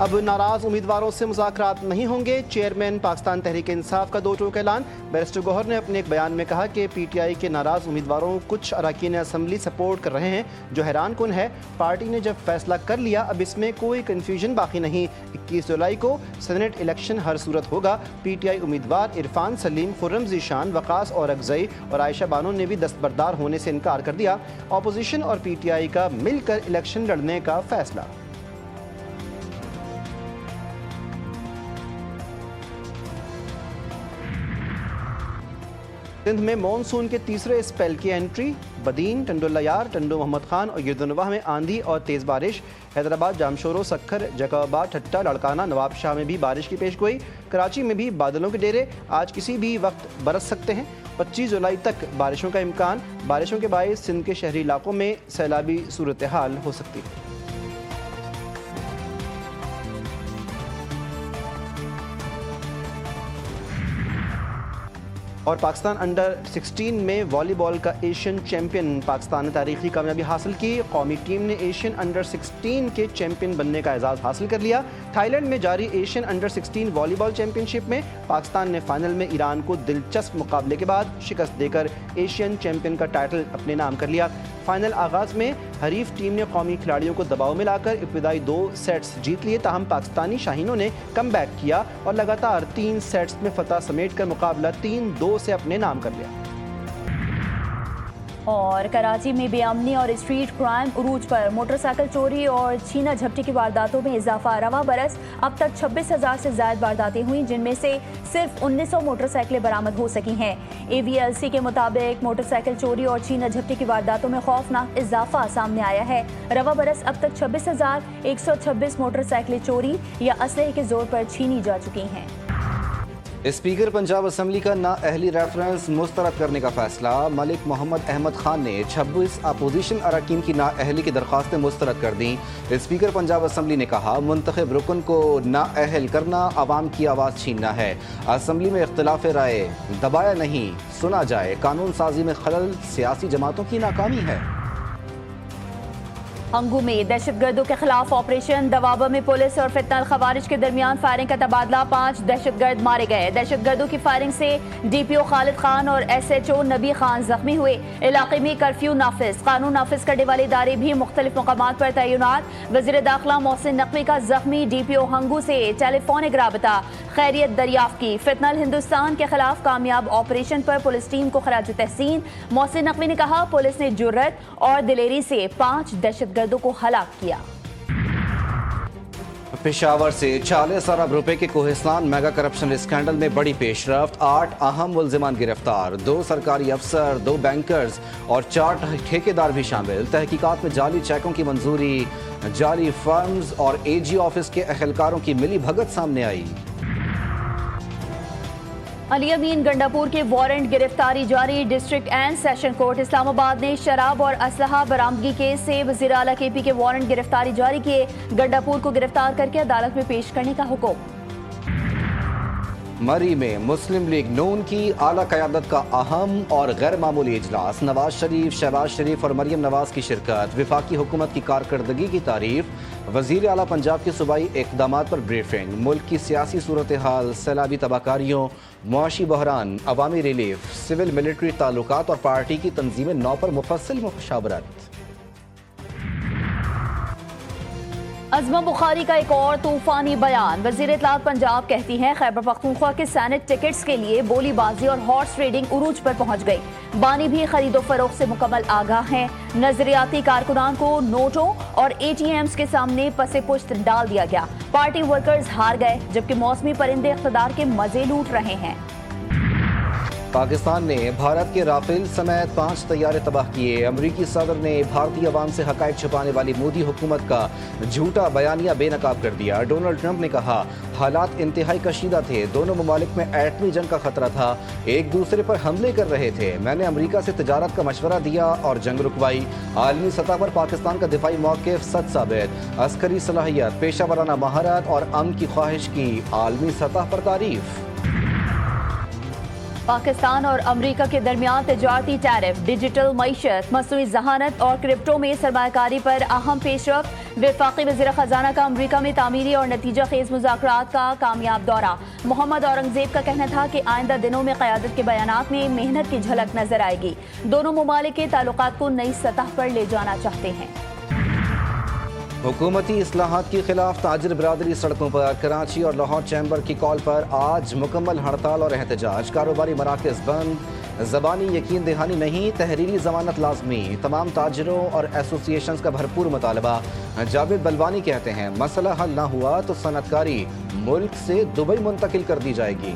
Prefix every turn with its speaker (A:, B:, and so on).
A: अब नाराज उम्मीदवारों से मुज़ाकरात नहीं होंगे। चेयरमैन पाकिस्तान तहरीक इंसाफ का 2 टूक ऐलान। बैरिस्टर गौहर ने अपने एक बयान में कहा कि PTI के नाराज उम्मीदवारों कुछ अरकान असम्बली सपोर्ट कर रहे हैं, जो हैरान कुन है। पार्टी ने जब फैसला कर लिया, अब इसमें कोई कन्फ्यूजन बाकी नहीं। 21 जुलाई को सेनेट इलेक्शन हर सूरत होगा। PTI उम्मीदवार इरफान सलीम, खुर्रम ज़ीशान, वकास और अगजई और आयशा बानो ने भी दस्तबरदार होने से इनकार कर दिया। अपोजिशन और PTI का मिलकर इलेक्शन लड़ने का फैसला। सिंध में मानसून के तीसरे स्पेल की एंट्री। बदीन, टंडोलायार, टंडो मोहम्मद खान और गिरदनवाह में आंधी और तेज़ बारिश। हैदराबाद, जामशोरो, सक्खर, जैकबाबाद, ठट्टा, लड़काना, नवाबशाह में भी बारिश की पेशगोई। कराची में भी बादलों के डेरे, आज किसी भी वक्त बरस सकते हैं। 25 जुलाई तक बारिशों का इम्कान। बारिशों के बायस सिंध के शहरी इलाकों में सैलाबी सूरत हाल हो सकती है। और पाकिस्तान अंडर 16 में वॉलीबॉल का एशियन चैंपियन पाकिस्तान ने तारीखी कामयाबी हासिल की। कौमी टीम ने एशियन अंडर 16 के चैंपियन बनने का एजाज़ हासिल कर लिया। थाईलैंड में जारी एशियन अंडर 16 वॉलीबॉल चैंपियनशिप में पाकिस्तान ने फाइनल में ईरान को दिलचस्प मुकाबले के बाद शिकस्त देकर एशियन चैंपियन का टाइटल अपने नाम कर लिया। फाइनल आगाज़ में हरीफ टीम ने कौमी खिलाड़ियों को दबाव में लाकर इब्तदाई 2 सेट्स जीत लिए, ताहम पाकिस्तानी शाहीनों ने कम बैक किया और लगातार 3 सेट्स में फतह समेट कर मुकाबला 3-2 से अपने नाम कर लिया।
B: और कराची में बेअमनी और स्ट्रीट क्राइम उरूज पर। मोटरसाइकिल चोरी और छीना झपटी की वारदातों में इजाफा। रवा बरस अब तक 26,000 से ज्यादा वारदातें हुई, जिनमें से सिर्फ 1900 मोटरसाइकिलें बरामद हो सकी हैं। AVLC के मुताबिक मोटरसाइकिल चोरी और छीना झपटी की वारदातों में खौफनाक इजाफा सामने आया है। रवा बरस अब तक 26,126 मोटरसाइकिलें चोरी या असलहे के जोर पर छीनी जा चुकी हैं।
C: स्पीकर पंजाब असम्बली का नाअहली रेफरेंस मुस्तरद करने का फैसला। मलिक मोहम्मद अहमद खान ने 26 अपोजिशन अरकान की नाअहली की दरख्वास्तें मुस्तरद कर दी। स्पीकर पंजाब असम्बली ने कहा, मुंतखब रुकन को नाअहल करना अवाम की आवाज़ छीनना है। असम्बली में इख्तिलाफ राय दबाया नहीं, सुना जाए। कानून साजी में खलल सियासी जमातों की नाकामी है।
B: हंगू में दहशतगर्दों के खिलाफ ऑपरेशन। दवाबा में पुलिस और फितनल खवारिज के दरमियान फायरिंग का तबादला। 5 दहशतगर्द मारे गए। दहशतगर्दों की फायरिंग से DPO खालिद खान और SHO नबी खान जख्मी हुए। इलाके में कर्फ्यू नाफिज। कानून नाफिज करने वाले इदारे भी मुख्तलिफ मकामात पर तैनात। वज़ीर दाखिला मोहसिन नकवी का जख्मी DPO हंगू से टेलीफोनिक राबता। खैरियत दरियाफ्त की। फितनल हिंदुस्तान के खिलाफ कामयाब ऑपरेशन पर पुलिस टीम को खराज तहसीन। मोहसिन नकवी ने कहा, पुलिस ने जुर्रत और दिलेरी से 5 दहशतगर्दों को हलाक किया।
C: पेशावर से 40 अरब रुपए के कोहिस्तान मेगा करप्शन स्कैंडल में बड़ी पेशरफ्त। 8 अहम मुल्जिमान गिरफ्तार। 2 सरकारी अफसर, 2 बैंकर्स और 4 ठेकेदार भी शामिल। तहकीकात में जाली चेकों की मंजूरी, जाली फर्म्स और AG ऑफिस के अहलकारों की मिली भगत सामने आई।
B: अली अमीन गंडापुर के वारंट गिरफ्तारी जारी। District and session court Islamabad ने शराब और असलहा बरामदगी केस से वज़ीर आला KP के वारंट गिरफ्तारी जारी किए। गंडापुर को गिरफ्तार करके अदालत में पेश करने का हुक्म।
C: मरी में मुस्लिम लीग नून की आला क़यादत का अहम और गैर मामूली इजलास। नवाज शरीफ, शहबाज शरीफ और मरियम नवाज की शिरकत। विफाकी हुकूमत की कारकर्दगी की तारीफ। वज़ीर आला पंजाब के सूबाई इक़दामात पर ब्रीफिंग। मुल्क की सियासी सूरत हाल, सैलाबी तबाहकारियों, मुआशी बहरान, अवामी रिलीफ, सिविल मिलिट्री ताल्लुकात और पार्टी की तंजीमें 9 पर मुफस्सिल मुशावरत।
B: अज़मा बुखारी का एक और तूफानी बयान। वज़ीर इत्तलात पंजाब कहती हैं, खैबर पख्तूनख्वा के सैनेट टिकट्स के लिए बोलीबाजी और हॉर्स ट्रेडिंग उरूज पर पहुंच गई। बानी भी खरीदो फरोख्त से मुकम्मल आगाह हैं। नजरियाती कारकुनान को नोटों और ATMs के सामने पसे पुश्त डाल दिया गया। पार्टी वर्कर्स हार गए, जबकि मौसमी परिंदे इख्तिदार के मजे लूट रहे हैं।
C: पाकिस्तान ने भारत के राफेल समेत 5 तैयारे तबाह किए। अमरीकी सदर ने भारतीय अवाम से हकायक छुपाने वाली मोदी हुकूमत का झूठा बयानिया बेनकाब कर दिया। डोनाल्ड ट्रंप ने कहा, हालात इंतहाई कशीदा थे। दोनों ममालिक में एटमी जंग का खतरा था, एक दूसरे पर हमले कर रहे थे। मैंने अमरीका से तिजारत का मशवरा दिया और जंग रुकवाई। आलमी सतह पर पाकिस्तान का दिफाई मौक़िफ़ सच साबित। अस्करी सलाहियत, पेशा वराना महारत और अमन की ख्वाहिश की आलमी सतह पर तारीफ।
B: पाकिस्तान और अमरीका के दरमियान तिजारती टैरिफ, डिजिटल मईशत, मसनूई जहानत और क्रिप्टो में सरमायाकारी पर अहम पेशरफ्त। वफाकी वज़ीर ख़जाना का अमरीका में तामीरी और नतीजा खेज मुज़ाकरात का कामयाब दौरा। मोहम्मद औरंगजेब का कहना था कि आइंदा दिनों में क़यादत के बयानात में मेहनत की झलक नजर आएगी। दोनों ममालिक के ताल्लुकात को नई सतह पर ले जाना चाहते हैं।
C: हुकूमती इस्लाहात के खिलाफ ताजिर बिरादरी सड़कों पर। कराची और लाहौर चैम्बर की कॉल पर आज मुकम्मल हड़ताल और एहतजाज। कारोबारी मराकज़ बंद, ज़बानी यकीन दहानी नहीं, तहरीरी जमानत लाजमी। तमाम ताजिरों और एसोसिएशंस का भरपूर मुतालबा। जावेद बलवानी कहते हैं मसला हल ना हुआ तो सनतकारी मुल्क से दुबई मुंतकिल कर दी जाएगी।